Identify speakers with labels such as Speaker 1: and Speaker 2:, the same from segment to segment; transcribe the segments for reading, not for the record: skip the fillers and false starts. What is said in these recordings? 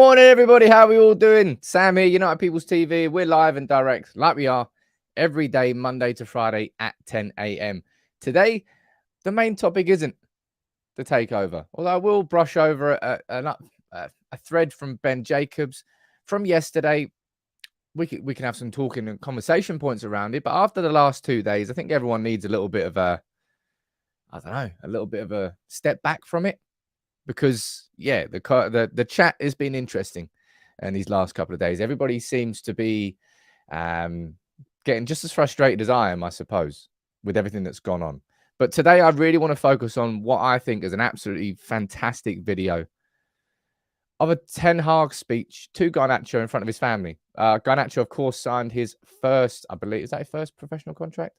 Speaker 1: Morning, everybody. How are we all doing? Sam here, United People's TV. We're live and direct, like we are every day, Monday to Friday at 10 a.m. Today, the main topic isn't the takeover, although I will brush over a thread from Ben Jacobs from yesterday. We can have some talking and conversation points around it, but after the last 2 days, I think everyone needs a little bit of a little bit of a step back from it. Because the chat has been interesting in these last couple of days. Everybody seems to be getting just as frustrated as I am, I suppose, with everything that's gone on. But today I really want to focus on what I think is an absolutely fantastic video of a Ten Hag speech to Garnacho in front of his family. Garnacho, of course, signed his first, I believe, is that his first professional contract?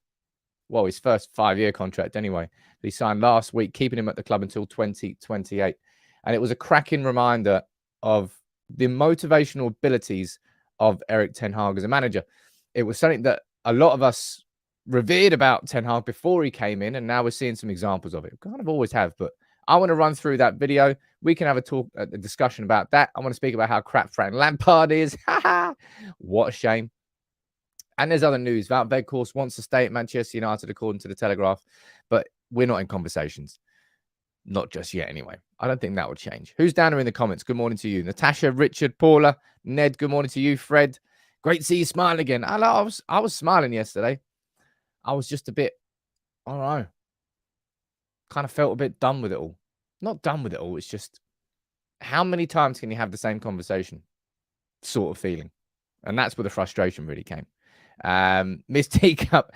Speaker 1: Well, his first 5-year contract anyway. He signed last week, keeping him at the club until 2028. And it was a cracking reminder of the motivational abilities of Erik Ten Hag as a manager. It was something that a lot of us revered about Ten Hag before he came in, and now we're seeing some examples of it. We kind of always have, but I want to run through that video. We can have a discussion about that. I want to speak about how crap Frank Lampard is. What a shame. And there's other news. Wout Weghorst wants to stay at Manchester United, according to the Telegraph. But we're not in conversations. Not just yet, anyway. I don't think that will change. Who's down there in the comments? Good morning to you. Natasha, Richard, Paula, Ned, good morning to you. Fred, great to see you smiling again. I was smiling yesterday. I was just a bit, I don't know, kind of felt a bit done with it all. Not done with it all. It's just, how many times can you have the same conversation? Sort of feeling. And that's where the frustration really came. Miss Teacup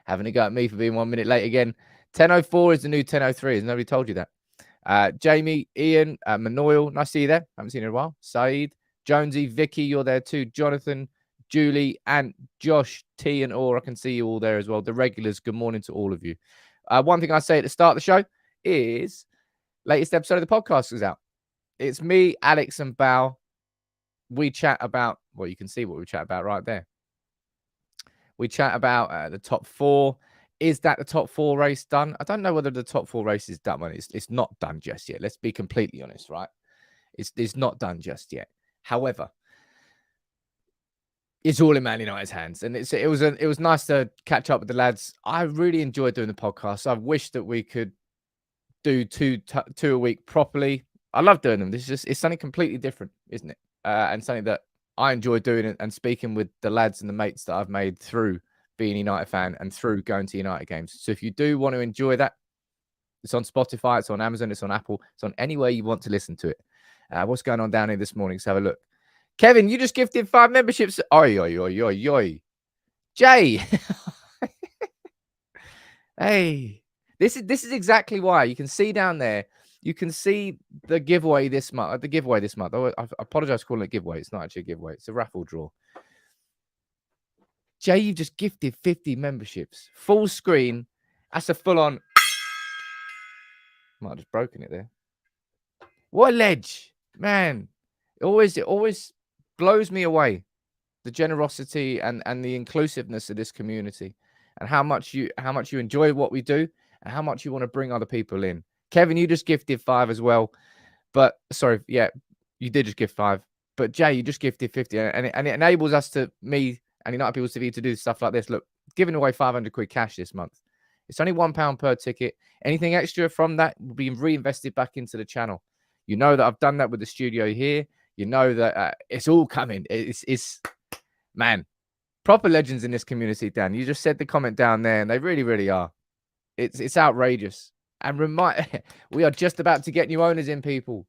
Speaker 1: having a go at me for being 1 minute late again. 10:04 is the new 10:03. Has nobody told you that? Jamie, Ian, Manoil, nice to see you there. Haven't seen you in a while. Saeed, Jonesy, Vicky, you're there too. Jonathan, Julie, and Josh, T, and Or. I can see you all there as well. The regulars, good morning to all of you. One thing I say at the start of the show is latest episode of the podcast is out. It's me, Alex, and Bao. We chat about, well, you can see what we chat about right there. We chat about the top four. Is that the top four race done? I don't know whether the top four race is done. Well, it's not done just yet. Let's be completely honest, right? It's not done just yet. However, it's all in Man United's hands, and it was nice to catch up with the lads. I really enjoyed doing the podcast. I wish that we could do two a week properly. I love doing them. It's something completely different, isn't it? And something that I enjoy doing it and speaking with the lads and the mates that I've made through being a United fan and through going to United games. So if you do want to enjoy that, it's on Spotify, it's on Amazon, it's on Apple, it's on anywhere you want to listen to it. What's going on down here this morning? Let's have a look. Kevin, you just gifted 5 memberships. Oi. Jay. Hey, this is exactly why. You can see down there. You can see the giveaway this month. I apologize for calling it giveaway. It's not actually a giveaway. It's a raffle draw. Jay, you just gifted 50 memberships. Full screen. That's a full-on. Might have just broken it there. What a ledge. Man. It always blows me away. The generosity and the inclusiveness of this community. And how much you enjoy what we do. And how much you want to bring other people in. Kevin, you just gifted 5 as well. But, sorry, yeah, you did just gift 5. But, Jay, you just gifted 50. And it enables us me and United People's TV to do stuff like this. Look, giving away 500 quid cash this month. It's only £1 per ticket. Anything extra from that will be reinvested back into the channel. You know that I've done that with the studio here. You know that it's all coming. It's man, proper legends in this community, Dan. You just said the comment down there, and they really, really are. It's outrageous. And we are just about to get new owners in, people.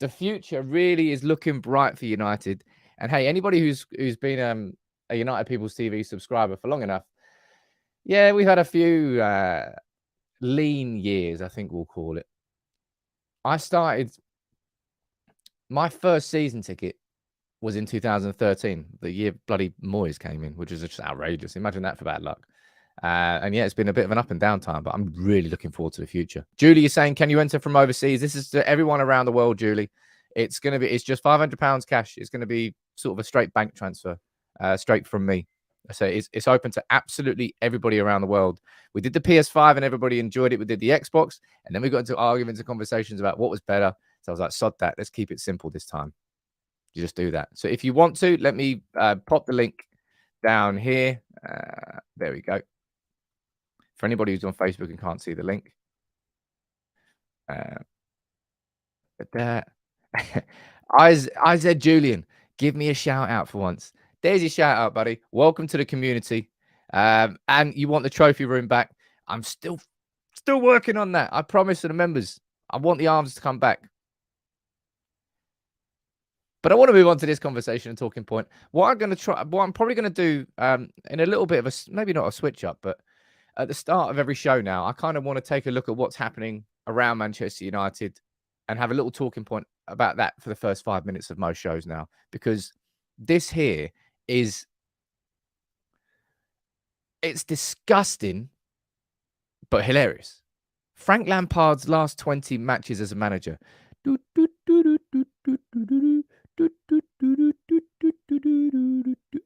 Speaker 1: The future really is looking bright for United. And hey, anybody who's been a United People's TV subscriber for long enough, yeah, we've had a few lean years, I think we'll call it. I started, my first season ticket was in 2013, the year bloody Moyes came in, which is just outrageous. Imagine that for bad luck. And yeah, it's been a bit of an up and down time, but I'm really looking forward to the future. Julie is saying, can you enter from overseas? This is to everyone around the world, Julie. It's just £500 cash. It's going to be sort of a straight bank transfer, straight from me. So it's open to absolutely everybody around the world. We did the PS5 and everybody enjoyed it. We did the Xbox, and then we got into arguments and conversations about what was better. So I was like, sod that. Let's keep it simple this time. You just do that. So if you want to, let me pop the link down here. There we go. For anybody who's on Facebook and can't see the link. Isaac Julian, give me a shout out for once. There's your shout out, buddy. Welcome to the community. And you want the trophy room back. I'm still working on that. I promise to the members. I want the arms to come back. But I want to move on to this conversation and talking point. What I'm probably going to do in a little bit of a, maybe not a switch up, but at the start of every show now, I kind of want to take a look at what's happening around Manchester United and have a little talking point about that for the first 5 minutes of most shows now, because this here is, it's disgusting, but hilarious. Frank Lampard's last 20 matches as a manager.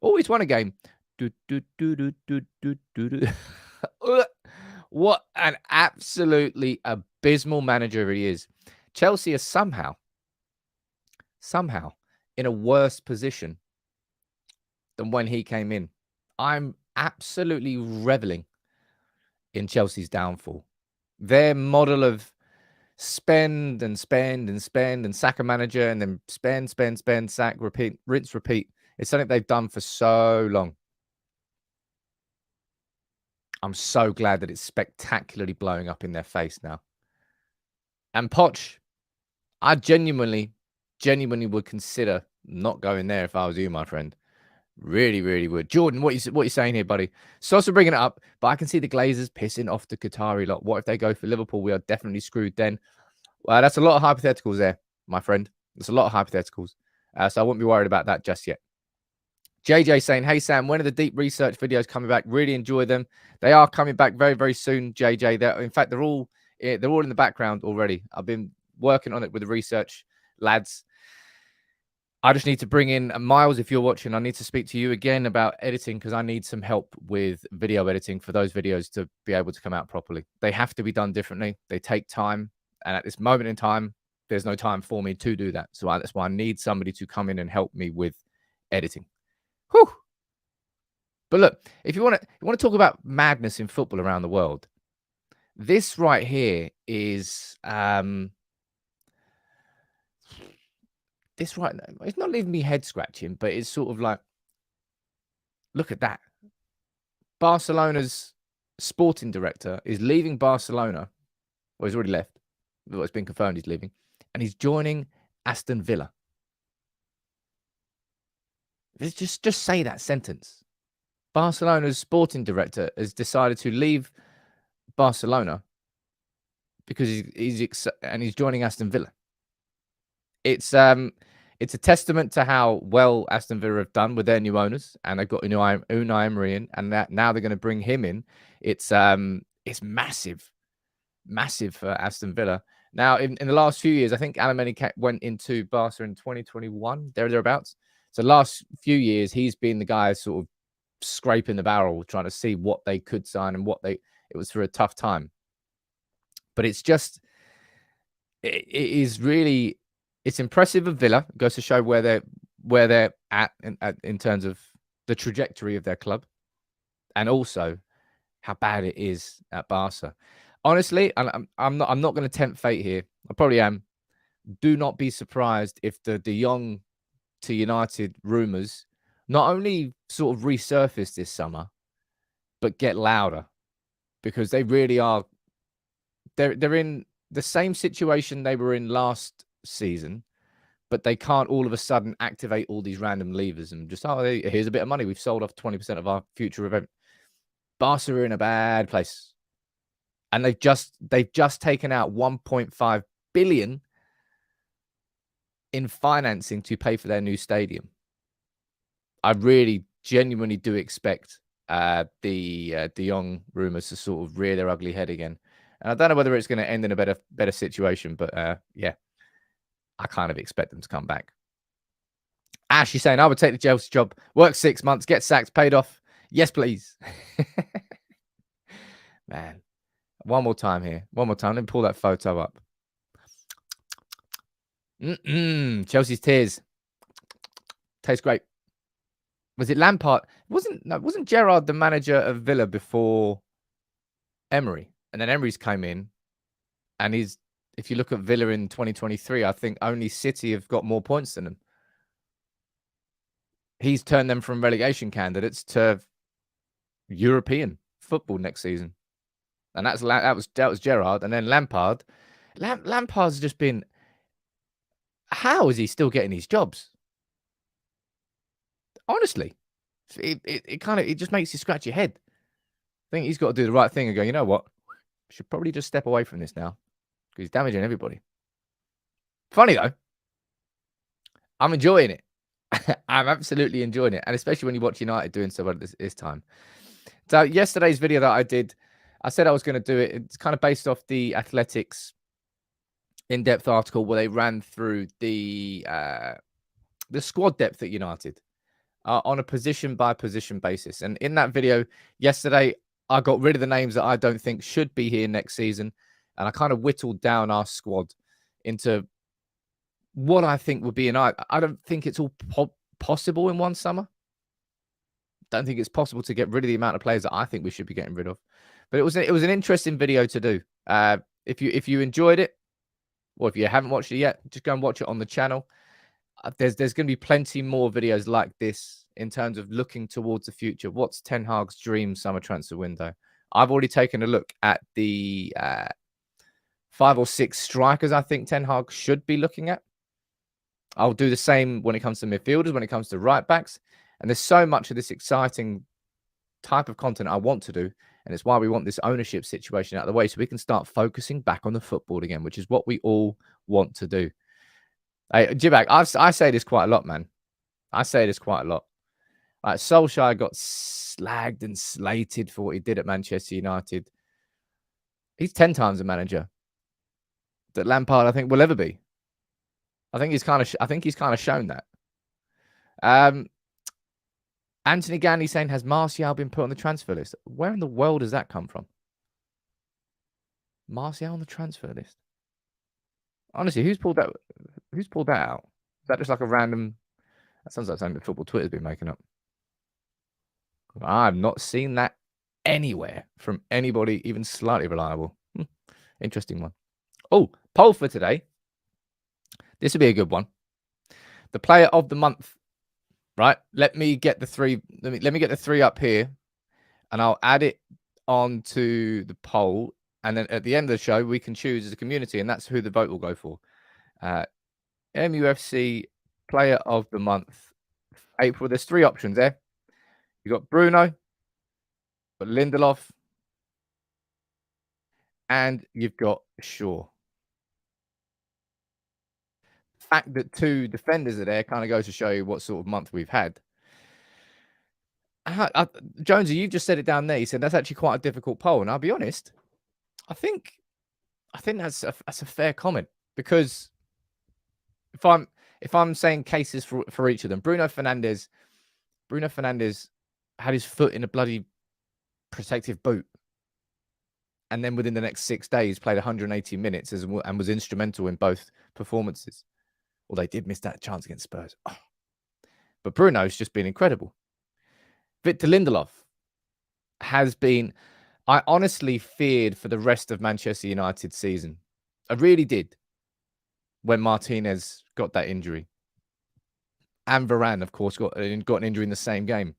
Speaker 1: Always won a game. What an absolutely abysmal manager he is. Chelsea are somehow in a worse position than when he came in. I'm absolutely reveling in Chelsea's downfall. Their model of spend and spend and spend and sack a manager and then spend, sack, repeat, rinse, repeat. It's something they've done for so long. I'm so glad that it's spectacularly blowing up in their face now. And Poch, I genuinely would consider not going there if I was you, my friend. Really would. Jordan, what you saying here, buddy? Sosa bringing it up, but I can see the Glazers pissing off the Qatari lot. What if they go for Liverpool? We are definitely screwed then. Well, that's a lot of hypotheticals there, my friend. There's a lot of hypotheticals. So I won't be worried about that just yet. JJ saying, hey, Sam, when are the deep research videos coming back? Really enjoy them. They are coming back very, very soon, JJ. In fact, they're all in the background already. I've been working on it with the research lads. I just need to bring in Miles. If you're watching, I need to speak to you again about editing, because I need some help with video editing for those videos to be able to come out properly. They have to be done differently. They take time. And at this moment in time, there's no time for me to do that. So that's why I need somebody to come in and help me with editing. Whew. But look, if you want to talk about madness in football around the world, this right here is it's not leaving me head scratching, but it's sort of like, look at that. Barcelona's sporting director is leaving Barcelona. Well, he's already left. Well, it's been confirmed he's leaving. And he's joining Aston Villa. Just say that sentence. Barcelona's sporting director has decided to leave Barcelona because he's joining Aston Villa. It's a testament to how well Aston Villa have done with their new owners, and they've got Unai Emery in, and that now they're going to bring him in. It's massive for Aston Villa. Now, in the last few years, I think Alemany went into Barca in 2021, thereabouts. So last few years, he's been the guy sort of scraping the barrel, trying to see what they could sign and it was for a tough time. But it's impressive of Villa. It goes to show where they're at in terms of the trajectory of their club, and also how bad it is at Barca. Honestly, I'm not going to tempt fate here. I probably am. Do not be surprised if the De Jong to United rumors not only sort of resurface this summer, but get louder, because they really are. They're in the same situation they were in last season, but they can't all of a sudden activate all these random levers and just, here's a bit of money. We've sold off 20% of our future event. Barca are in a bad place. And they've just taken out 1.5 billion in financing to pay for their new stadium. I really genuinely do expect the De Jong rumors to sort of rear their ugly head again. And I don't know whether it's going to end in a better situation, but yeah, I kind of expect them to come back. Ash, you're saying, I would take the Chelsea job, work 6 months, get sacked, paid off. Yes, please. Man, one more time here. One more time. Let me pull that photo up. Chelsea's tears. Tastes great. Was it Lampard? Wasn't Gerrard the manager of Villa before Emery? And then Emery's came in, and if you look at Villa in 2023, I think only City have got more points than them. He's turned them from relegation candidates to European football next season. And that was Gerrard. And then Lampard. Lampard's just been. How is he still getting these jobs? Honestly, it just makes you scratch your head. I think he's got to do the right thing and go, you know what? Should probably just step away from this now because he's damaging everybody. Funny though, I'm enjoying it. I'm absolutely enjoying it, and especially when you watch United doing so well at this time. So yesterday's video that I did, I said I was going to do it. It's kind of based off the Athletics in-depth article where they ran through the squad depth at United on a position-by-position basis. And in that video yesterday, I got rid of the names that I don't think should be here next season, and I kind of whittled down our squad into what I think would be I don't think it's all possible in one summer. Don't think it's possible to get rid of the amount of players that I think we should be getting rid of. But it was an interesting video to do. If you enjoyed it, or if you haven't watched it yet, just go and watch it on the channel. There's going to be plenty more videos like this in terms of looking towards the future. What's Ten Hag's dream summer transfer window? I've already taken a look at the 5 or 6 strikers I think Ten Hag should be looking at. I'll do the same when it comes to midfielders, when it comes to right backs. And there's so much of this exciting type of content I want to do. And it's why we want this ownership situation out of the way so we can start focusing back on the football again, which is what we all want to do. Hey, Jibak, I say this quite a lot, man. I say this quite a lot. Like Solskjaer got slagged and slated for what he did at Manchester United. He's 10 times a manager that Lampard, I think, will ever be. I think he's kind of shown that. Anthony Gandy saying, has Martial been put on the transfer list? Where in the world does that come from? Martial on the transfer list? Honestly, who's pulled that out? Is that just like a random? That sounds like something that football Twitter's been making up. I've not seen that anywhere from anybody even slightly reliable. Interesting one. Oh, poll for today. This would be a good one. The player of the month, right? Let me get the 3. Let me get the 3 up here, and I'll add it onto the poll. And then at the end of the show, we can choose as a community, and that's who the vote will go for. MUFC player of the month, April. There's 3 options there. You got Bruno, but Lindelof, and you've got Shaw. The fact that 2 defenders are there kind of goes to show you what sort of month we've had. Jonesy, you've just said it down there. You said that's actually quite a difficult poll, and I'll be honest. I think that's a fair comment, because if I'm saying cases for each of them, Bruno Fernandes had his foot in a bloody protective boot, and then within the next 6 days played 180 minutes and was instrumental in both performances. Well, they did miss that chance against Spurs. Oh. But Bruno's just been incredible. Victor Lindelof has been... I honestly feared for the rest of Manchester United's season. I really did. When Martinez got that injury. And Varane, of course, got an injury in the same game.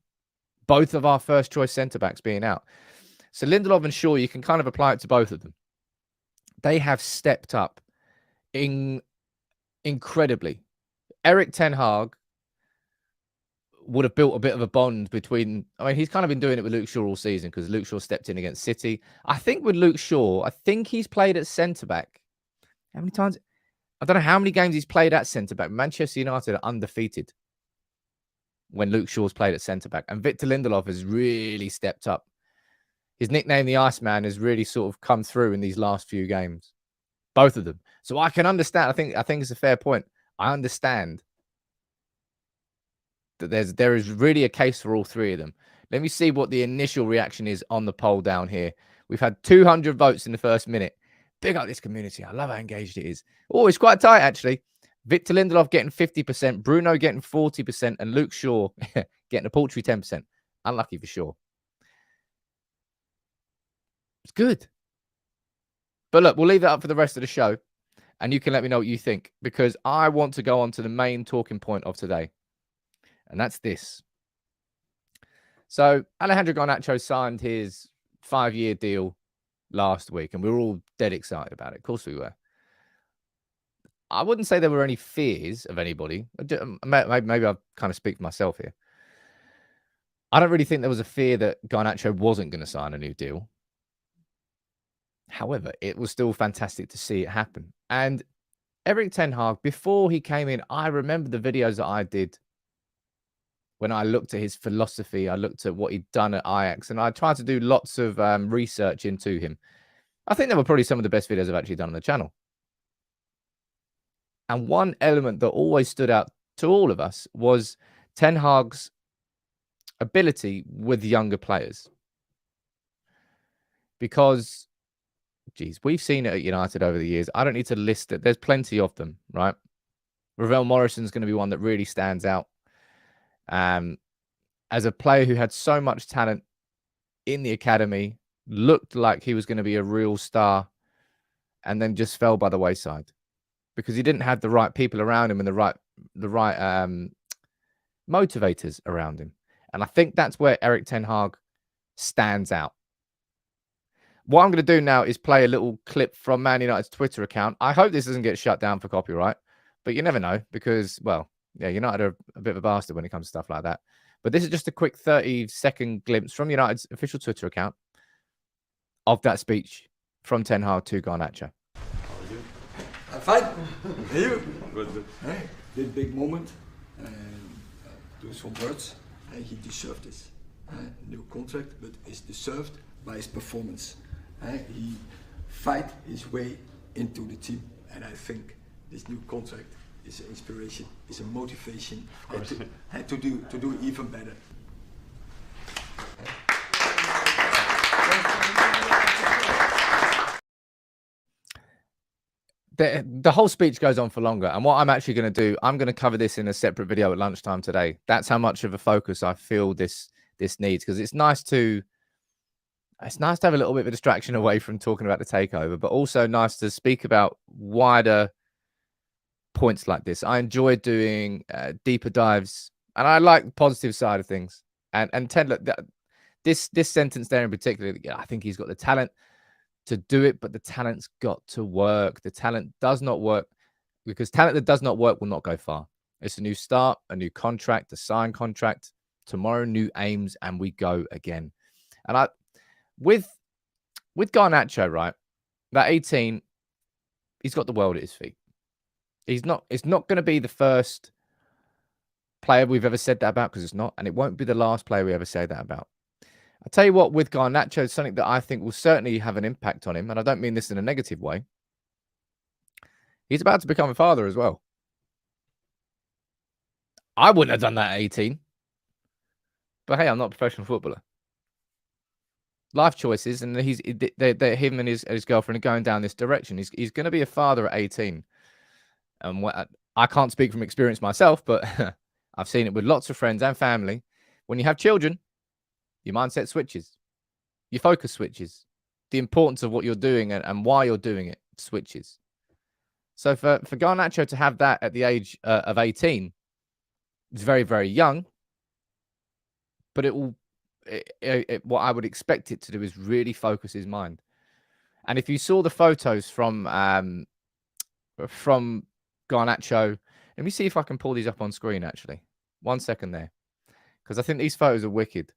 Speaker 1: Both of our first choice centre-backs being out. So Lindelof and Shaw, you can kind of apply it to both of them. They have stepped up incredibly. Erik Ten Hag would have built a bit of a bond between... I mean, he's kind of been doing it with Luke Shaw all season because Luke Shaw stepped in against City. I think with Luke Shaw, I think he's played at centre-back. How many times? I don't know how many games he's played at centre-back. Manchester United are undefeated when Luke Shaw's played at centre-back. And Victor Lindelof has really stepped up. His nickname, the Iceman, has really sort of come through in these last few games. Both of them. So I can understand. I think it's a fair point. I understand that there is really a case for all 3 of them. Let me see what the initial reaction is on the poll down here. We've had 200 votes in the first minute. Big up this community. I love how engaged it is. Oh, it's quite tight, actually. Victor Lindelof getting 50%, Bruno getting 40%, and Luke Shaw getting a paltry 10%. Unlucky for Shaw. It's good. But look, we'll leave that up for the rest of the show, and you can let me know what you think, because I want to go on to the main talking point of today, and that's this. So Alejandro Garnacho signed his 5-year deal last week, and we were all dead excited about it. Of course we were. I wouldn't say there were any fears of anybody. Maybe I'll kind of speak for myself here. I don't really think there was a fear that Garnacho wasn't going to sign a new deal. However, it was still fantastic to see it happen. And Erik Ten Hag, before he came in, I remember the videos that I did when I looked at his philosophy. I looked at what he'd done at Ajax, and I tried to do lots of research into him. I think they were probably some of the best videos I've actually done on the channel. And one element that always stood out to all of us was Ten Hag's ability with younger players. Because, geez, we've seen it at United over the years. I don't need to list it. There's plenty of them, right? Ravel Morrison's going to be one that really stands out. As a player who had so much talent in the academy, looked like he was going to be a real star, and then just fell by the wayside because he didn't have the right people around him and the right motivators around him. And I think that's where Erik Ten Hag stands out. What I'm going to do now is play a little clip from Man United's Twitter account. I hope this doesn't get shut down for copyright, but you never know because, well, yeah, United are a bit of a bastard when it comes to stuff like that. But this is just a quick 30-second glimpse from United's official Twitter account of that speech from Ten Hag to Garnacho.
Speaker 2: I'm fine. And you? Good. The big moment. Do some words. He deserved this. New contract, but is deserved by his performance. He fight his way into the team, and I think this new contract is an inspiration, is a motivation to do even better.
Speaker 1: The whole speech goes on for longer, and what I'm actually going to do, I'm going to cover this in a separate video at lunchtime today. That's how much of a focus I feel this needs, because it's nice to have a little bit of a distraction away from talking about the takeover, but also nice to speak about wider points like this. I enjoy doing deeper dives, and I like the positive side of things. And Ted, look, this sentence there in particular, I think he's got the talent to do it, but the talent's got to work. The talent does not work, because talent that does not work will not go far. It's a new start, a new contract, a signed contract. Tomorrow, new aims, and we go again. And with Garnacho, right, that 18, he's got the world at his feet. It's not going to be the first player we've ever said that about, because it's not, and it won't be the last player we ever say that about. I'll tell you what, with Garnacho, something that I think will certainly have an impact on him, and I don't mean this in a negative way. He's about to become a father as well. I wouldn't have done that at 18. But hey, I'm not a professional footballer. Life choices, and him and his girlfriend are going down this direction. He's going to be a father at 18. And I can't speak from experience myself, but I've seen it with lots of friends and family. When you have children, your mindset switches. Your focus switches. The importance of what you're doing and why you're doing it switches. So for Garnacho to have that at the age of 18, it's very, very young. But what I would expect it to do is really focus his mind. And if you saw the photos from Garnacho, let me see if I can pull these up on screen, actually. 1 second there. Because I think these photos are wicked.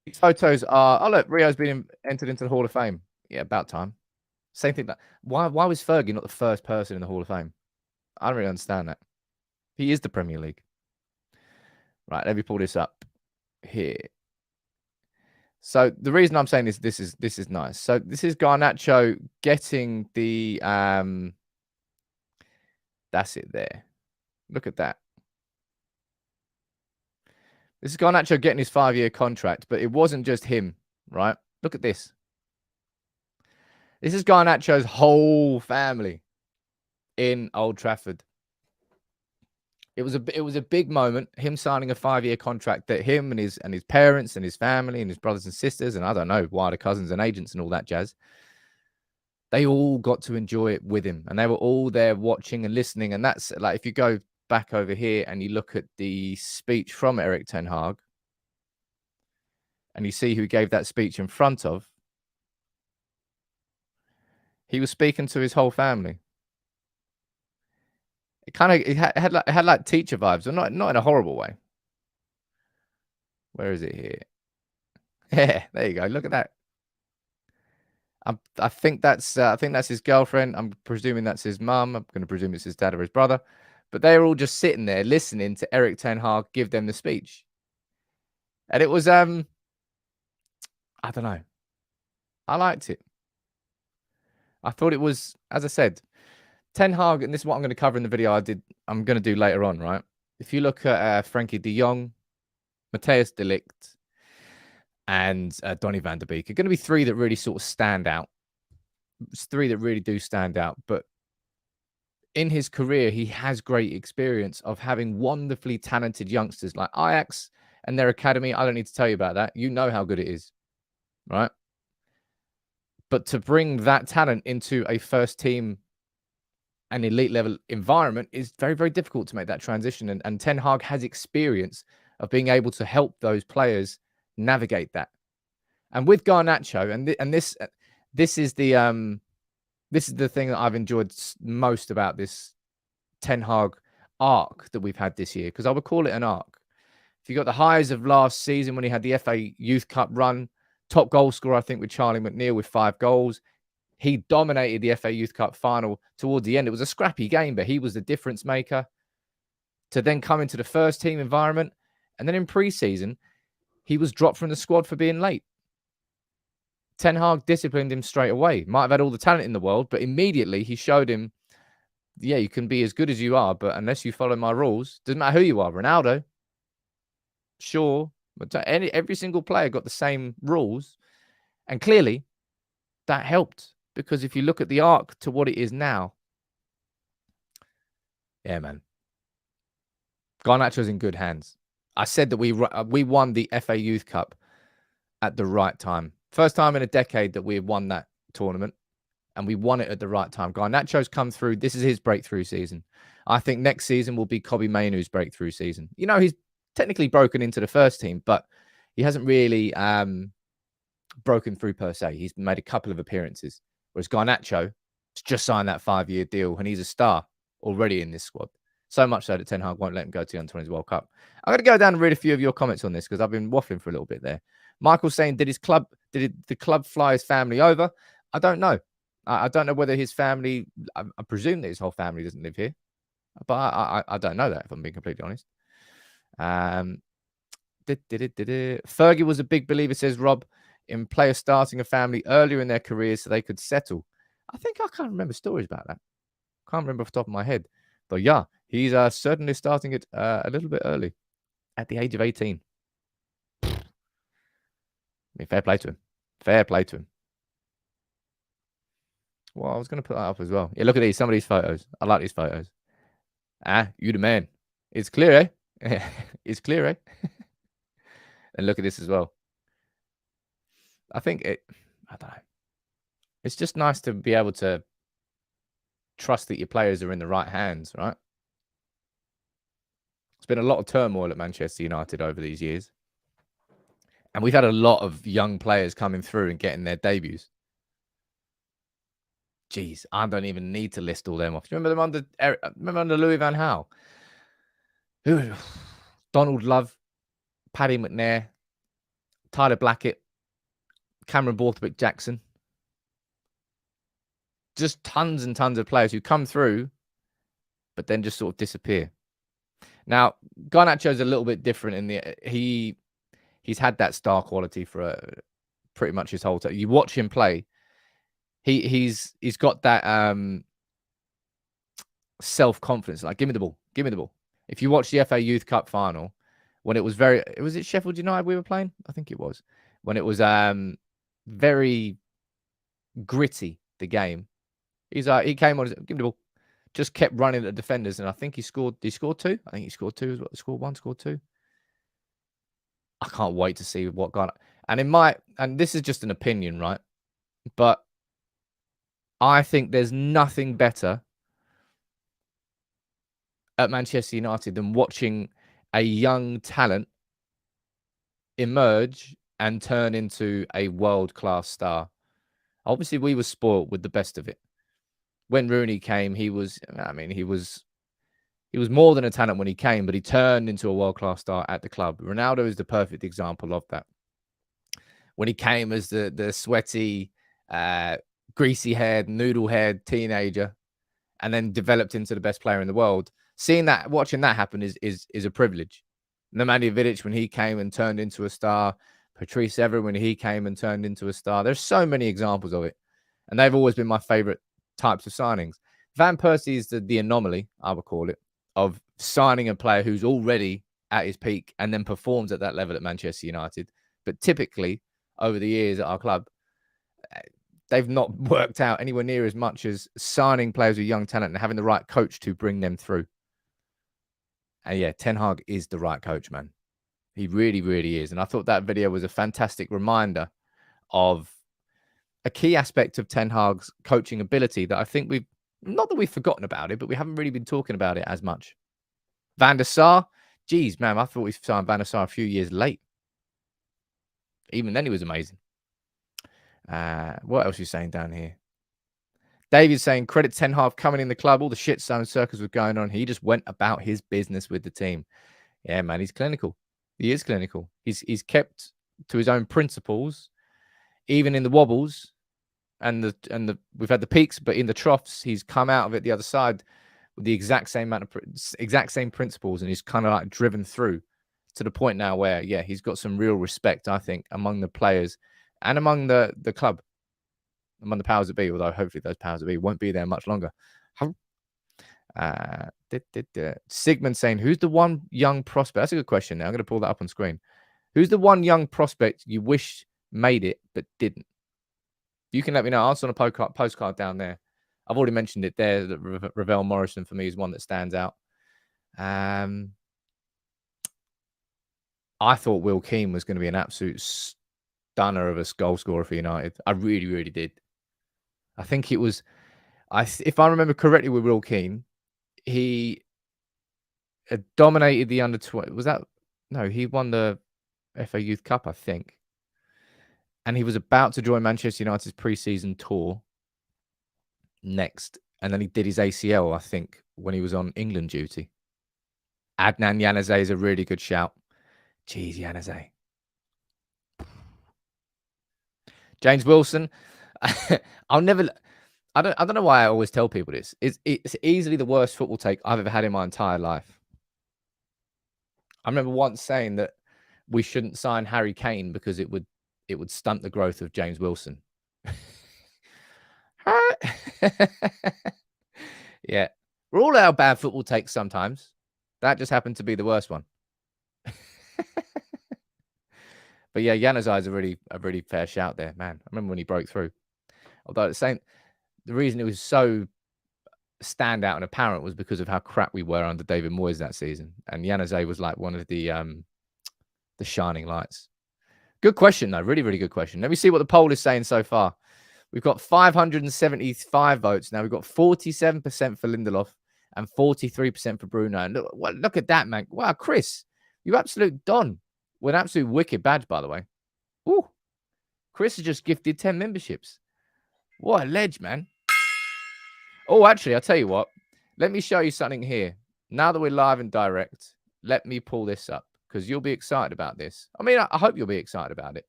Speaker 1: These photos are... Oh, look, Rio's been entered into the Hall of Fame. Yeah, about time. Same thing. Why was Fergie not the first person in the Hall of Fame? I don't really understand that. He is the Premier League. Right, let me pull this up here. So the reason I'm saying this is nice. So this is Garnacho getting the that's it there. Look at that. This is Garnacho getting his 5-year contract, but it wasn't just him, right? Look at this. This is Garnacho's whole family in Old Trafford. It was a big moment, him signing a 5-year contract that him and his parents and his family and his brothers and sisters and I don't know, wider cousins and agents and all that jazz, they all got to enjoy it with him. And they were all there watching and listening. And that's like, if you go back over here and you look at the speech from Erik Ten Hag and you see who gave that speech in front of, he was speaking to his whole family. It had like teacher vibes, but not in a horrible way. Where is it here? Yeah, there you go. Look at that. I think that's his girlfriend. I'm presuming that's his mum. I'm going to presume it's his dad or his brother. But they were all just sitting there listening to Erik Ten Hag give them the speech. And it was I don't know. I liked it. I thought it was, as I said, Ten Hag, and this is what I'm going to cover in the video I'm going to do later on, right? If you look at Frankie de Jong, Matthijs de Ligt, and Donny van der Beek are going to be three that really sort of stand out. It's three that really do stand out. But in his career, he has great experience of having wonderfully talented youngsters like Ajax and their academy. I don't need to tell you about that. You know how good it is, right? But to bring that talent into a first team and elite level environment is very, very difficult to make that transition. And Ten Hag has experience of being able to help those players navigate that. And with Garnacho, and this is the thing that I've enjoyed most about this Ten Hag arc that we've had this year, because I would call it an arc. If you got the highs of last season when he had the FA Youth Cup run, top goal scorer, I think, with Charlie McNeil with 5 goals. He dominated the FA Youth Cup final towards the end. It was a scrappy game, but he was the difference maker. To then come into the first team environment, and then in pre-season, he was dropped from the squad for being late. Ten Hag disciplined him straight away. Might have had all the talent in the world, but immediately he showed him, yeah, you can be as good as you are, but unless you follow my rules, doesn't matter who you are. Ronaldo, sure, but every single player got the same rules. And clearly, that helped. Because if you look at the arc to what it is now, yeah, man, Garnacho's in good hands. I said that we won the FA Youth Cup at the right time. First time in a decade that we have won that tournament, and we won it at the right time. Garnacho's come through. This is his breakthrough season. I think next season will be Kobbie Mainoo's breakthrough season. You know, he's technically broken into the first team, but he hasn't really broken through per se. He's made a couple of appearances. Whereas Garnacho has just signed that 5-year deal, and he's a star already in this squad. So much so that Ten Hag won't let him go to the Under-20s World Cup. I'm going to go down and read a few of your comments on this because I've been waffling for a little bit there. Michael's saying, did the club fly his family over? I don't know. I don't know whether his family, I presume that his whole family doesn't live here. But I don't know that, if I'm being completely honest. Fergie was a big believer, says Rob, in players starting a family earlier in their careers so they could settle. I think I can't remember stories about that. Can't remember off the top of my head. But yeah, he's certainly starting it a little bit early at the age of 18. I mean, fair play to him. Fair play to him. Well, I was going to put that up as well. Yeah, look at these. Some of these photos. I like these photos. You the man. It's clear, eh? It's clear, eh? And look at this as well. I don't know. It's just nice to be able to trust that your players are in the right hands, right? There's been a lot of turmoil at Manchester United over these years. And we've had a lot of young players coming through and getting their debuts. Jeez, I don't even need to list all them off. Remember them under Louis van Gaal? Donald Love, Paddy McNair, Tyler Blackett, Cameron Borthwick-Jackson. Just tons and tons of players who come through, but then just sort of disappear. Now, Garnacho's a little bit different in the he's had that star quality for pretty much his whole time. You watch him play, he's got that self-confidence. Like, give me the ball, give me the ball. If you watch the FA Youth Cup final, when it was it Sheffield United we were playing? I think it was. When it was very gritty, the game. He came on, give me the ball. just kept running at defenders, and I think he scored. Did he score 2? I think he scored 2 as well. Scored 1, scored 2. I can't wait to see what Garnacho. And this is just an opinion, right? But I think there's nothing better at Manchester United than watching a young talent emerge and turn into a world-class star. Obviously, we were spoiled with the best of it. When Rooney came, he was more than a talent when he came, but he turned into a world-class star at the club. Ronaldo is the perfect example of that. When he came as the sweaty, greasy-haired, noodle-haired teenager, and then developed into the best player in the world, watching that happen is a privilege. Nemanja Vidic, when he came and turned into a star, Patrice Evra, when he came and turned into a star. There's so many examples of it, and they've always been my favorite types of signings. Van Persie is the anomaly, I would call it, of signing a player who's already at his peak and then performs at that level at Manchester United. But typically, over the years at our club, they've not worked out anywhere near as much as signing players with young talent and having the right coach to bring them through. And yeah, Ten Hag is the right coach, man. He really, really is. And I thought that video was a fantastic reminder of a key aspect of Ten Hag's coaching ability that I think not that we've forgotten about it, but we haven't really been talking about it as much. Van der Sar, geez, man, I thought we signed Van der Sar a few years late. Even then, he was amazing. What else are you saying down here? David's saying, credit Ten Hag coming in the club. All the shit zone circus was going on. He just went about his business with the team. Yeah, man, he's clinical. He is clinical. He's kept to his own principles, even in the wobbles and we've had the peaks, but in the troughs, he's come out of it the other side with the exact same principles, and he's kind of like driven through to the point now where, yeah, he's got some real respect, I think, among the players and among the club, among the powers that be, although hopefully those powers that be won't be there much longer. Sigmund saying, who's the one young prospect? That's a good question. Now I'm going to pull that up on screen. Who's the one young prospect you wish made it but didn't? You can let me know. Answer on a postcard down there. I've already mentioned it there. That Ravel Morrison for me is one that stands out. I thought Will Keane was going to be an absolute stunner of a goal scorer for United. I really, really did. I think it was, if I remember correctly with Will Keane, he had dominated the under-20. Was that? No, he won the FA Youth Cup, I think. And he was about to join Manchester United's pre-season tour next. And then he did his ACL, I think, when he was on England duty. Adnan Januzaj is a really good shout. Jeez, Januzaj. James Wilson. I don't know why I always tell people this. It's easily the worst football take I've ever had in my entire life. I remember once saying that we shouldn't sign Harry Kane because it would stunt the growth of James Wilson. Yeah. We're all out bad football takes sometimes. That just happened to be the worst one. But yeah, Januzaj is a really fair shout there, man. I remember when he broke through. Although the reason it was so standout and apparent was because of how crap we were under David Moyes that season. And Januzaj was like one of the shining lights. Good question, though. Really, really good question. Let me see what the poll is saying so far. We've got 575 votes. Now we've got 47% for Lindelof and 43% for Bruno. And look at that, man. Wow, Chris, you absolute don. With an absolute wicked badge, by the way. Ooh. Chris has just gifted 10 memberships. What a ledge, man. Oh, actually, I'll tell you what. Let me show you something here. Now that we're live and direct, let me pull this up because you'll be excited about this. I mean, I hope you'll be excited about it.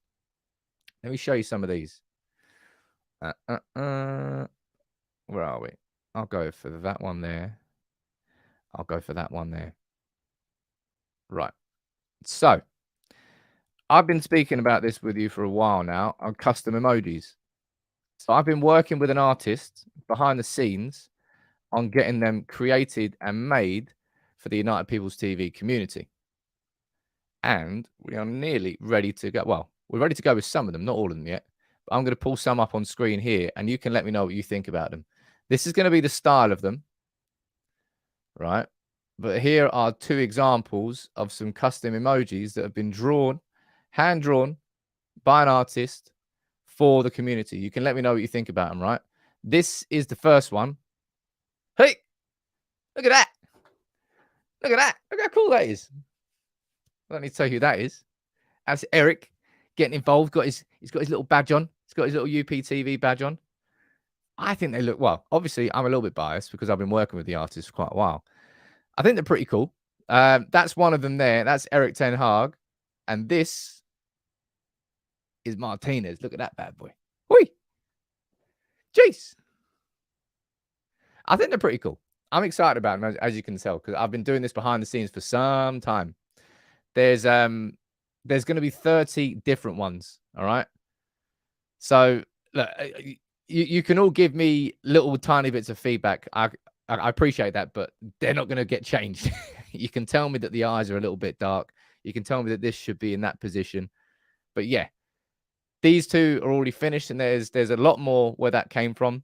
Speaker 1: Let me show you some of these. Where are we? I'll go for that one there. I'll go for that one there. Right. So, I've been speaking about this with you for a while now on custom emojis. So I've been working with an artist behind the scenes on getting them created and made for the United People's TV community. And we are nearly ready to go. Well, we're ready to go with some of them, not all of them yet. But I'm going to pull some up on screen here, and you can let me know what you think about them. This is going to be the style of them. right? But here are 2 examples of some custom emojis that have been drawn, hand-drawn by an artist for the community. You can let me know what you think about them, right? This is the first one. Hey, look at that. Look at that. Look how cool that is. I don't need to tell you who that is. That's Erik getting involved. He's got his little badge on. He's got his little UPTV badge on. I think they look, well, obviously I'm a little bit biased because I've been working with the artists for quite a while. I think they're pretty cool. That's one of them there. That's Erik Ten Hag. And this is Martinez. Look at that bad boy. Oi. Jeez. I think they're pretty cool. I'm excited about them, as you can tell, because I've been doing this behind the scenes for some time. There's going to be 30 different ones. All right. So look, you can all give me little tiny bits of feedback. I appreciate that, but they're not going to get changed. You can tell me that the eyes are a little bit dark. You can tell me that this should be in that position. But yeah, these 2 are already finished, and there's a lot more where that came from.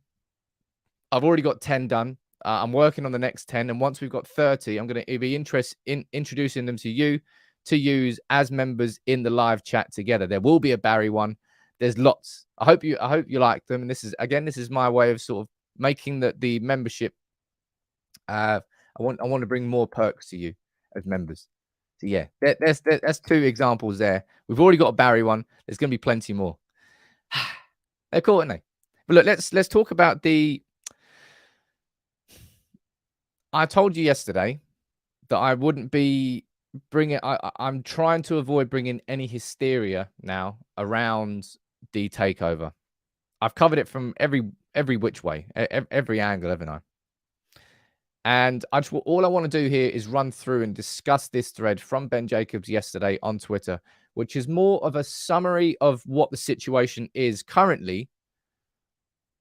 Speaker 1: I've already got 10 done. I'm working on the next 10, and once we've got 30, I'm going to be interested in introducing them to you to use as members in the live chat together. There will be a Barry one. There's lots. I hope you like them. And this is my way of sort of making the membership. I want to bring more perks to you as members. So yeah, that's 2 examples there. We've already got a Barry one. There's going to be plenty more. They're cool, aren't they? But look, let's talk about the. I told you yesterday that I wouldn't be bringing. I'm trying to avoid bringing any hysteria now around the takeover. I've covered it from every which way, every angle, haven't I? And all I want to do here is run through and discuss this thread from Ben Jacobs yesterday on Twitter, which is more of a summary of what the situation is currently,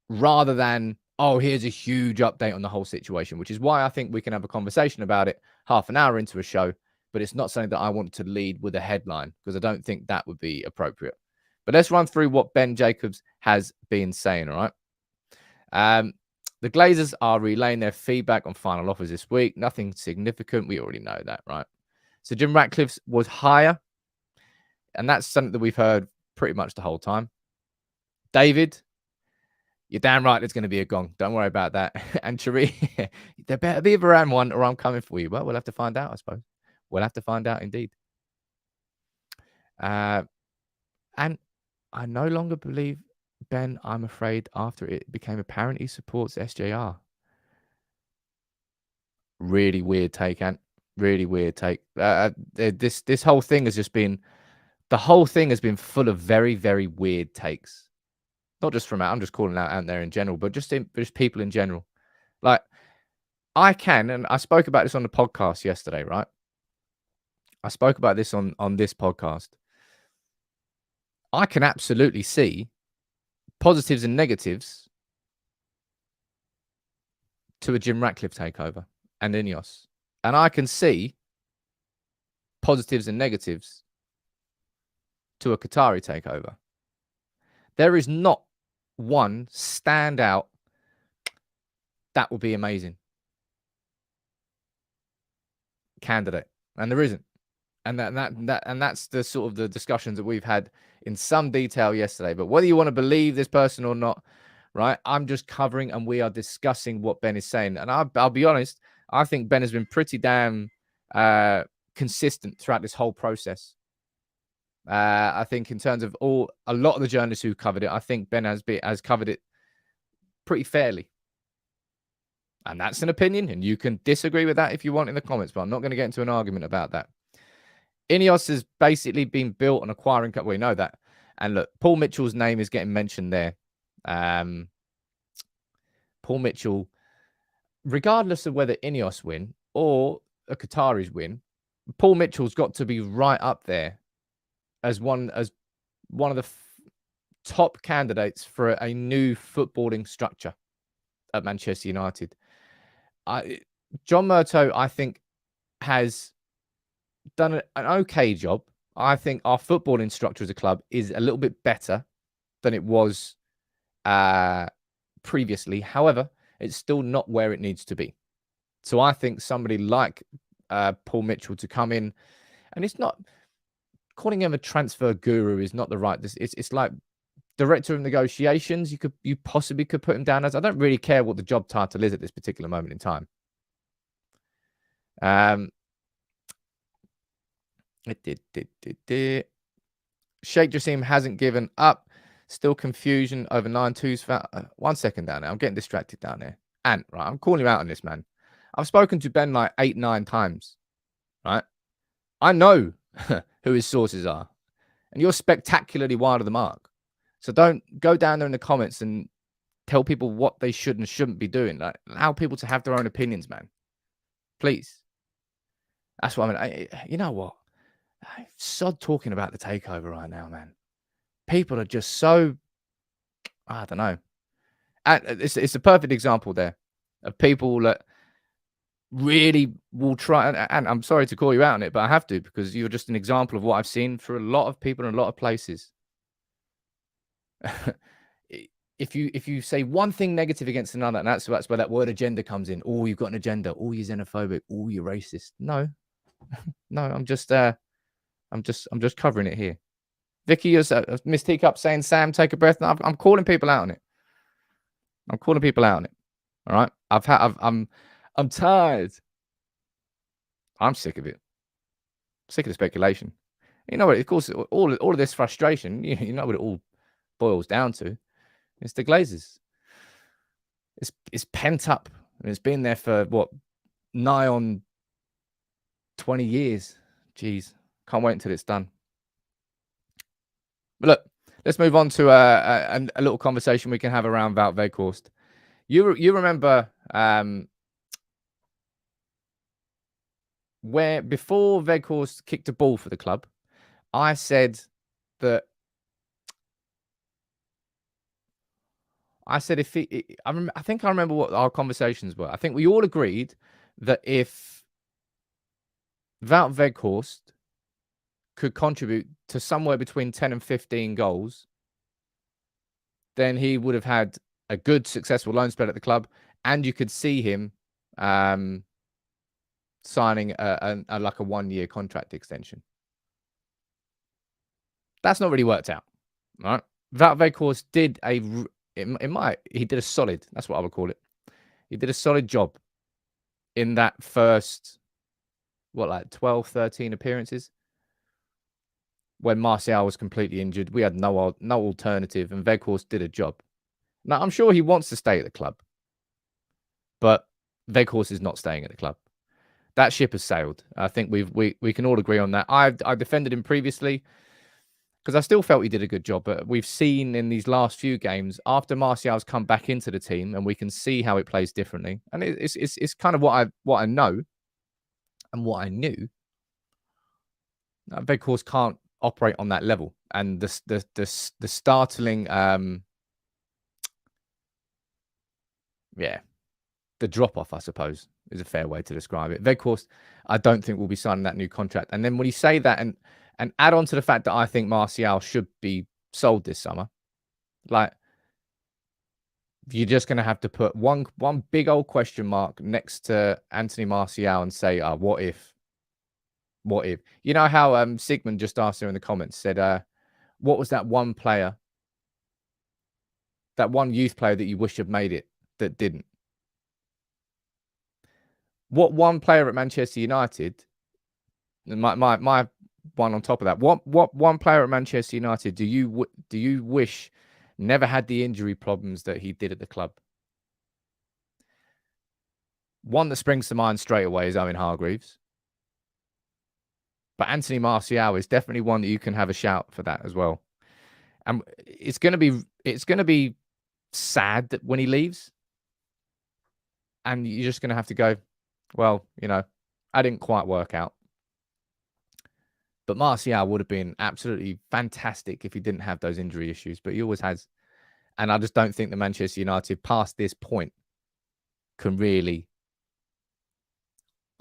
Speaker 1: rather than, oh, here's a huge update on the whole situation, which is why I think we can have a conversation about it half an hour into a show, but it's not something that I want to lead with a headline because I don't think that would be appropriate. But let's run through what Ben Jacobs has been saying, all right? The Glazers are relaying their feedback on final offers this week. Nothing significant. We already know that, right? So Jim Ratcliffe's was higher, and that's something that we've heard pretty much the whole time. David, you're damn right there's going to be a gong. Don't worry about that. And Cherie, there better be a Varane one or I'm coming for you. Well, we'll have to find out, I suppose. We'll have to find out indeed. And I no longer believe Ben, I'm afraid, after it became apparent he supports SJR. Really weird take, Ant. Really weird take. This whole thing has just been, the whole thing has been full of very, very weird takes. Not just from Ant, I'm just calling out Ant there in general, but just people in general. Like, and I spoke about this on the podcast yesterday, right? I spoke about this on this podcast. I can absolutely see positives and negatives to a Jim Ratcliffe takeover and Ineos. And I can see positives and negatives to a Qatari takeover. There is not one standout that will be amazing candidate. And there isn't. And that's the sort of the discussions that we've had in some detail yesterday. But whether you want to believe this person or not, right? I'm just covering and we are discussing what Ben is saying. And I'll be honest, I think Ben has been pretty damn consistent throughout this whole process. I think in terms of a lot of the journalists who covered it, I think Ben has covered it pretty fairly. And that's an opinion, and you can disagree with that if you want in the comments, but I'm not going to get into an argument about that. Ineos has basically been built on acquiring. We know that. And look, Paul Mitchell's name is getting mentioned there. Paul Mitchell, regardless of whether Ineos win or a Qataris win, Paul Mitchell's got to be right up there as one of the top candidates for a new footballing structure at Manchester United. John Murtough, I think, has done an okay job. I think our footballing structure as a club is a little bit better than it was previously. However, it's still not where it needs to be. So I think somebody like Paul Mitchell to come in, and it's not calling him a transfer guru is not the right. It's like director of negotiations. You possibly could put him down as. I don't really care what the job title is at this particular moment in time. Sheikh Jassim hasn't given up. Still confusion over 9-2's. 1 second down there. I'm getting distracted down there. And right, I'm calling you out on this, man. I've spoken to Ben like 8-9 times. Right, I know who his sources are, and you're spectacularly wide of the mark. So don't go down there in the comments and tell people what they should and shouldn't be doing. Like, allow people to have their own opinions, man. Please. That's what I mean. You know what? I'm sod talking about the takeover right now, man. People are just so, I don't know. And it's a perfect example there of people that really will try. And I'm sorry to call you out on it, but I have to, because you're just an example of what I've seen for a lot of people in a lot of places. If you say one thing negative against another, and that's where that word agenda comes in. Oh, you've got an agenda. Oh, you're xenophobic. Oh, you're racist. No, no, I'm just covering it here. Vicky, Miss Teacup saying, Sam, take a breath. No, I'm calling people out on it. I'm calling people out on it. All right. I'm tired. I'm sick of it. Sick of the speculation. You know what? Of course, all of this frustration, you know what it all boils down to. It's the Glazers. It's pent up, and it's been there for what, nigh on 20 years. Jeez, can't wait until it's done. But look, let's move on to a little conversation we can have around Wout Weghorst. You remember where before Weghorst kicked a ball for the club, I said that I think I remember what our conversations were. I think we all agreed that if Wout Weghorst could contribute to somewhere between 10 and 15 goals, then he would have had a good, successful loan spell at the club, and you could see him signing like a 1-year contract extension. That's not really worked out, right? Wout Weghorst did he did a solid, that's what I would call it. He did a solid job in that first, 12, 13 appearances. When Martial was completely injured, we had no alternative, and Weghorst did a job. Now, I'm sure he wants to stay at the club, but Weghorst is not staying at the club. That ship has sailed. I think we can all agree on that. I defended him previously because I still felt he did a good job, but we've seen in these last few games, after Martial's come back into the team, and we can see how it plays differently. And it's kind of what I know and what I knew. Weghorst can't operate on that level, and the startling the drop off, I suppose, is a fair way to describe it. Weghorst, I don't think will be signing that new contract. And then when you say that and add on to the fact that I think Martial should be sold this summer, like, you're just going to have to put one big old question mark next to Anthony Martial and say, what if? What if? You know how Sigmund just asked there in the comments, said, what was that one player, that one youth player that you wish had made it that didn't? What one player at Manchester United, my one on top of that, what one player at Manchester United do you wish never had the injury problems that he did at the club? One that springs to mind straight away is Owen Hargreaves. But Anthony Martial is definitely one that you can have a shout for that as well. And it's going to be sad that when he leaves, and you're just going to have to go, well, I didn't quite work out. But Martial would have been absolutely fantastic if he didn't have those injury issues, but he always has. And I just don't think that Manchester United, past this point, can really,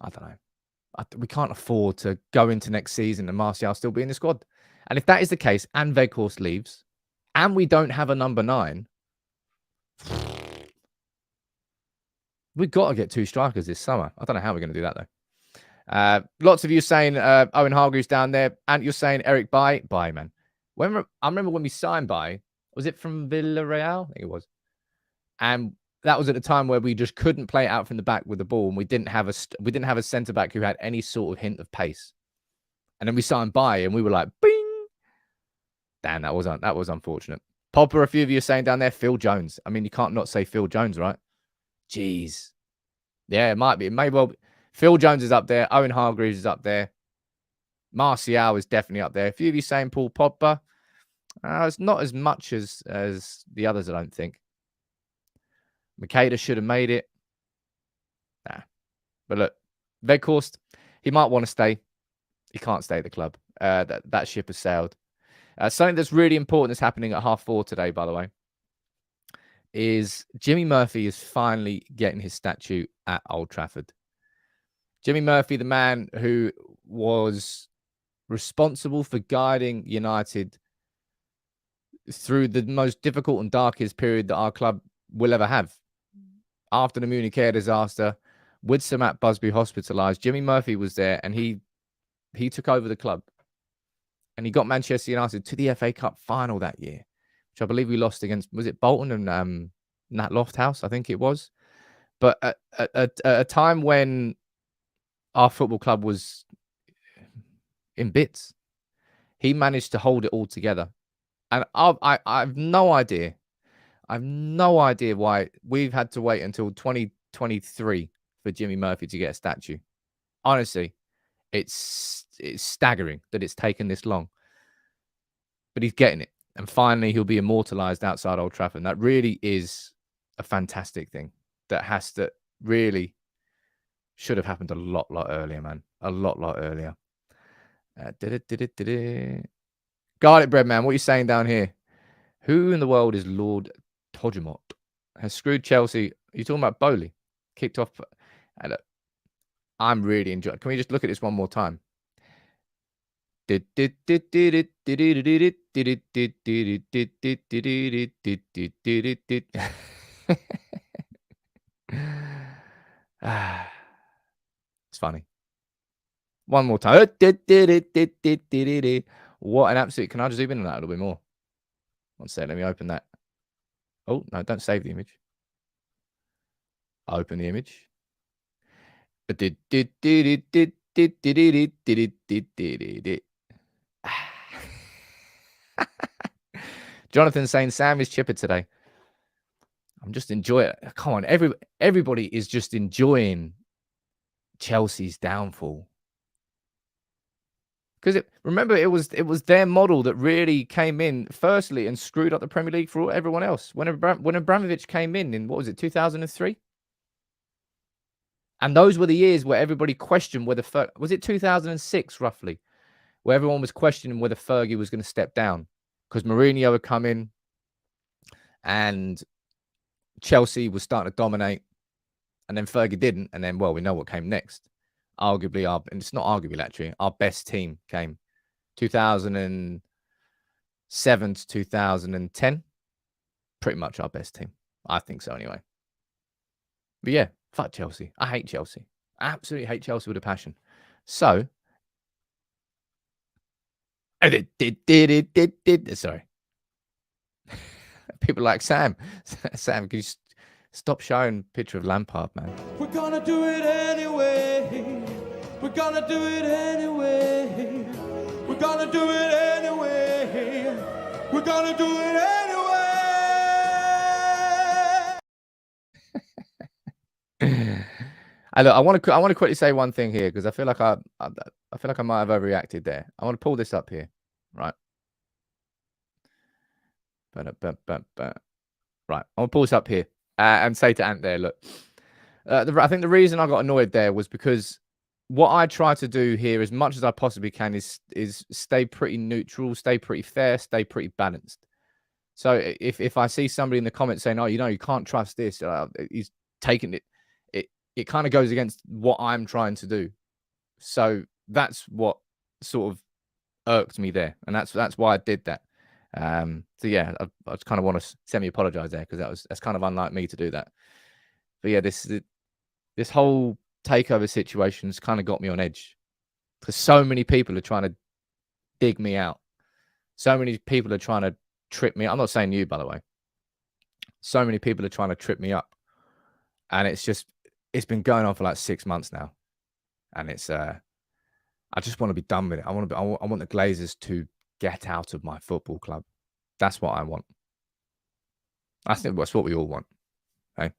Speaker 1: I don't know. We can't afford to go into next season and Martial still be in the squad. And if that is the case, and Weghorst leaves, and we don't have a number 9, We've got to get 2 strikers this summer. I don't know how we're going to do that, though. Lots of you saying Owen Hargreaves down there, and you're saying Erik bye, man. I remember when we signed bye, was it from Villarreal? I think it was. And that was at a time where we just couldn't play it out from the back with the ball, and we didn't have a centre back who had any sort of hint of pace. And then we signed bye, and we were like, bing. Damn, that was unfortunate. Popper, a few of you are saying down there, Phil Jones. I mean, you can't not say Phil Jones, right? Jeez. Yeah, it might be. It may well be. Phil Jones is up there. Owen Hargreaves is up there. Martial is definitely up there. A few of you saying Paul Pogba. It's not as much as the others, I don't think. Makeda should have made it. Nah. But look, Weghorst, he might want to stay. He can't stay at the club. That ship has sailed. Something that's really important that's happening at 4:30 today, by the way, is Jimmy Murphy is finally getting his statue at Old Trafford. Jimmy Murphy, the man who was responsible for guiding United through the most difficult and darkest period that our club will ever have. After the Munich air disaster, with Sir Matt Busby hospitalised, Jimmy Murphy was there, and he took over the club. And he got Manchester United to the FA Cup final that year, which I believe we lost against, was it Bolton and Nat Lofthouse? I think it was. But at a time when our football club was in bits, he managed to hold it all together. And I have no idea. I have no idea why we've had to wait until 2023 for Jimmy Murphy to get a statue. Honestly, it's staggering that it's taken this long. But he's getting it. And finally, he'll be immortalized outside Old Trafford. And that really is a fantastic thing. That really should have happened a lot earlier, man. A lot earlier. Garlic bread, man. What are you saying down here? Who in the world is Lord Todgemot? Has screwed Chelsea. Are you talking about Bowley? Kicked off. Look, I'm really enjoying. Can we just look at this one more time? It's funny. One more time. What an absolute. Can I just zoom in on that a little bit more? One sec. Let me open that. Oh, no, don't save the image. Open the image. Jonathan saying Sam is chipper today. I'm just enjoying it. Come on, everybody is just enjoying Chelsea's downfall. Because remember, it was their model that really came in firstly and screwed up the Premier League for everyone else. When Abramovich came in what was it, 2003? And those were the years where everybody questioned whether was it 2006 roughly, where everyone was questioning whether Fergie was going to step down because Mourinho had come in and Chelsea was starting to dominate, and then Fergie didn't, and then, well, we know what came next. Arguably, and it's not arguably actually, our best team came 2007 to 2010. Pretty much our best team. I think so anyway. But yeah, fuck Chelsea. I hate Chelsea. I absolutely hate Chelsea with a passion. So, sorry. People like Sam. Sam, can you stop showing a picture of Lampard, man?
Speaker 3: We're gonna do it anyway. We're gonna do it anyway. We're gonna do it anyway. We're gonna do it anyway.
Speaker 1: I want to quickly say one thing here because I feel like I might have overreacted there. I want to pull this up here, right? Right, I want to pull this up here and say to Ant there, look, I think the reason I got annoyed there was because what I try to do here as much as I possibly can is stay pretty neutral, stay pretty fair, stay pretty balanced. So if I see somebody in the comments saying, oh, you can't trust this, he's taking it, it kind of goes against what I'm trying to do. So that's what sort of irked me there. And that's why I did that. So yeah, I just kind of want to semi-apologize there because that's kind of unlike me to do that. But yeah, this is this whole takeover situation's kind of got me on edge because so many people are trying to dig me out. So many people are trying to trip me. I'm not saying you, by the way. So many people are trying to trip me up. And it's been going on for like 6 months now. And I just want to be done with it. I want the Glazers to get out of my football club. That's what I want. I think that's what we all want. Okay.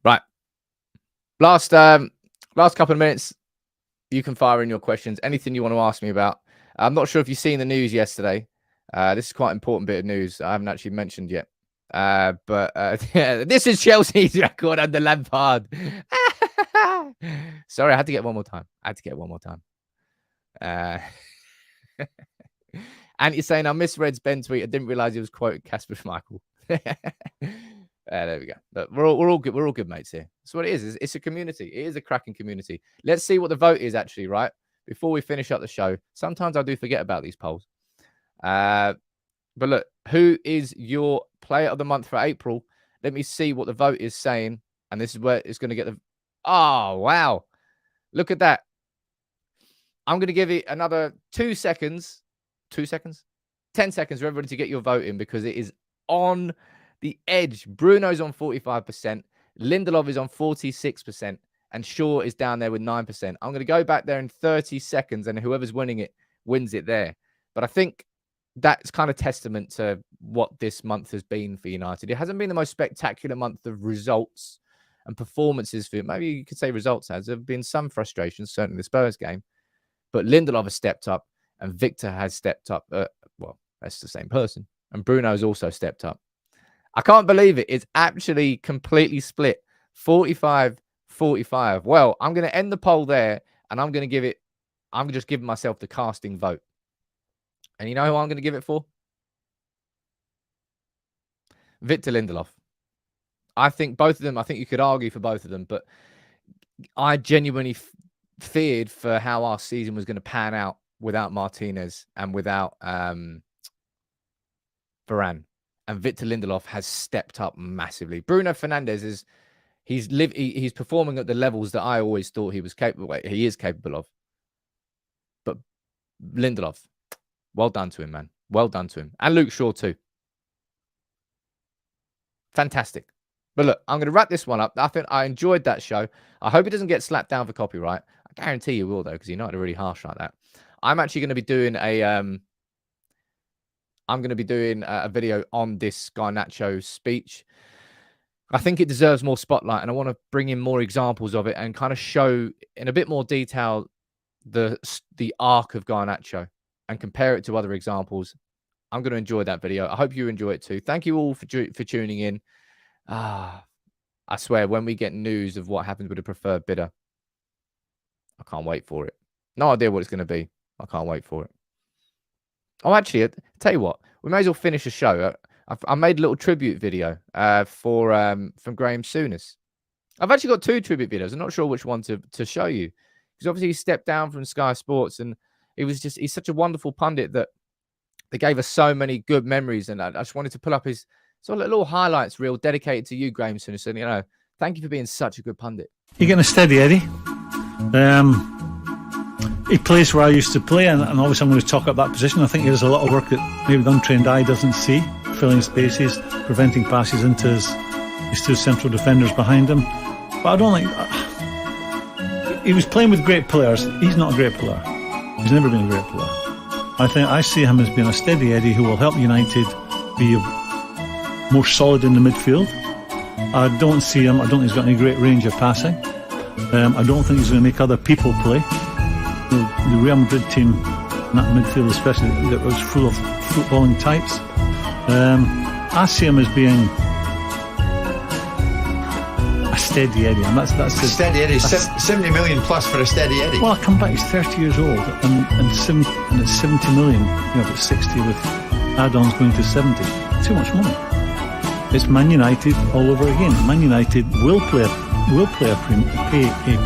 Speaker 1: Right. Last couple of minutes. You can fire in your questions. Anything you want to ask me about. I'm not sure if you've seen the news yesterday. This is quite an important bit of news I haven't actually mentioned yet. But this is Chelsea's record under Lampard. Sorry, I had to get one more time. And you're saying I misread Ben's tweet. I didn't realize he was quoting Kasper Schmeichel. There we go. Look, we're all good. We're all good mates here. That's what it is. It's a community. It is a cracking community. Let's see what the vote is actually, right? Before we finish up the show. Sometimes I do forget about these polls. But look, who is your player of the month for April? Let me see what the vote is saying. And this is where it's going to get the... Oh, wow. Look at that. I'm going to give it another 2 seconds. 2 seconds? 10 seconds for everybody to get your vote in because it is on the edge. Bruno's on 45%. Lindelof is on 46%. And Shaw is down there with 9%. I'm going to go back there in 30 seconds and whoever's winning it wins it there. But I think that's kind of testament to what this month has been for United. It hasn't been the most spectacular month of results and performances for maybe you could say results has. There have been some frustrations, certainly the Spurs game. But Lindelof has stepped up and Victor has stepped up. Well, that's the same person. And Bruno has also stepped up. I can't believe it. It's actually completely split. 45-45. Well, I'm going to end the poll there and I'm just giving myself the casting vote. And you know who I'm going to give it for? Victor Lindelof. I think both of them, I think you could argue for both of them, but I genuinely feared for how our season was going to pan out without Martinez and without Varane. And Victor Lindelof has stepped up massively. Bruno Fernandes is he's performing at the levels that I always thought he was capable. He is capable of. But Lindelof, well done to him, man. Well done to him. And Luke Shaw too. Fantastic. But look, I'm going to wrap this one up. I think I enjoyed that show. I hope it doesn't get slapped down for copyright. I guarantee you will, though, because United are really harsh like that. I'm actually going to be doing a video on this Garnacho speech. I think it deserves more spotlight, and I want to bring in more examples of it and kind of show in a bit more detail the arc of Garnacho and compare it to other examples. I'm going to enjoy that video. I hope you enjoy it too. Thank you all for tuning in. I swear, when we get news of what happens with the preferred bidder, I can't wait for it. No idea what it's going to be. I can't wait for it. Oh, actually, I'll tell you what. We may as well finish the show. I made a little tribute video from Graham Souness. I've actually got 2 tribute videos. I'm not sure which one to show you. Because obviously he stepped down from Sky Sports and he's such a wonderful pundit that they gave us so many good memories. And I just wanted to pull up his sort of little highlights reel dedicated to you, Graham Souness. And, thank you for being such a good pundit.
Speaker 4: You're getting a steady Eddie. He plays where I used to play, and obviously I'm going to talk up that position. I think there's a lot of work that maybe the untrained eye doesn't see, filling spaces, preventing passes into his 2 central defenders behind him. But I don't think... He was playing with great players. He's not a great player. He's never been a great player. I see him as being a steady Eddie who will help United be more solid in the midfield. I don't see him. I don't think he's got any great range of passing. I don't think he's going to make other people play. The Real Madrid team, that midfield especially, that was full of footballing types. I see him as being a steady Eddie, and that's
Speaker 5: a steady Eddie. 70 million plus for a steady Eddie.
Speaker 4: Well, I come back. He's 30 years old, and it's 70 million. If it's 60 with add-ons going to 70, too much money. It's Man United all over again. Man United will pay a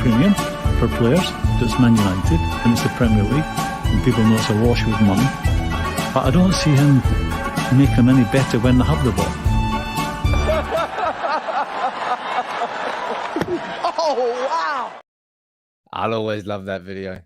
Speaker 4: premium for players. It's Man United and it's the Premier League, and people know it's a wash with money. But I don't see him make them any better when they have the ball.
Speaker 1: I'll always love that video.